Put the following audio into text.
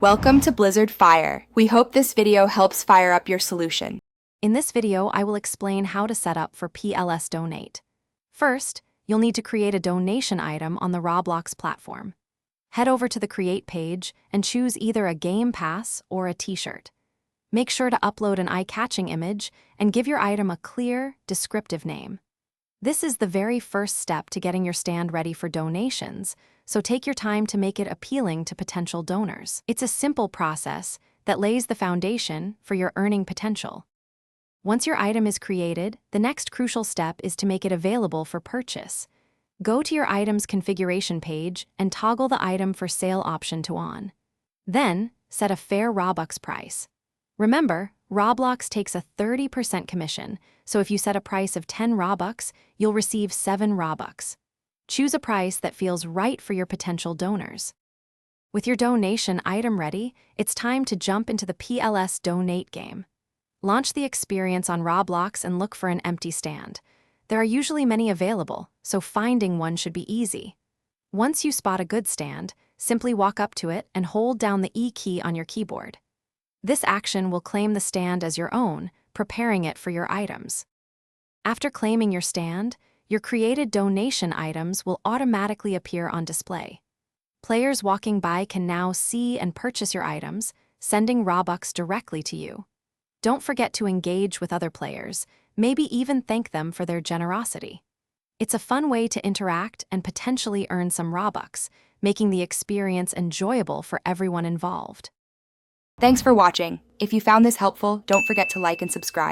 Welcome to Blizzard Fire. We hope this video helps fire up your solution. In this video, I will explain how to set up for PLS Donate. First, you'll need to create a donation item on the Roblox platform. Head over to the Create page and choose either a game pass or a t-shirt. Make sure to upload an eye-catching image and give your item a clear, descriptive name. This is the very first step to getting your stand ready for donations, so take your time to make it appealing to potential donors. It's a simple process that lays the foundation for your earning potential. Once your item is created, the next crucial step is to make it available for purchase. Go to your item's configuration page and toggle the item for sale option to on. Then, set a fair Robux price. Remember, Roblox takes a 30% commission, so if you set a price of 10 Robux, you'll receive 7 Robux. Choose a price that feels right for your potential donors. With your donation item ready, it's time to jump into the PLS Donate game. Launch the experience on Roblox and look for an empty stand. There are usually many available, so finding one should be easy. Once you spot a good stand, simply walk up to it and hold down the E key on your keyboard. This action will claim the stand as your own, preparing it for your items. After claiming your stand, your created donation items will automatically appear on display. Players walking by can now see and purchase your items, sending Robux directly to you. Don't forget to engage with other players, maybe even thank them for their generosity. It's a fun way to interact and potentially earn some Robux, making the experience enjoyable for everyone involved. Thanks for watching. If you found this helpful, don't forget to like and subscribe.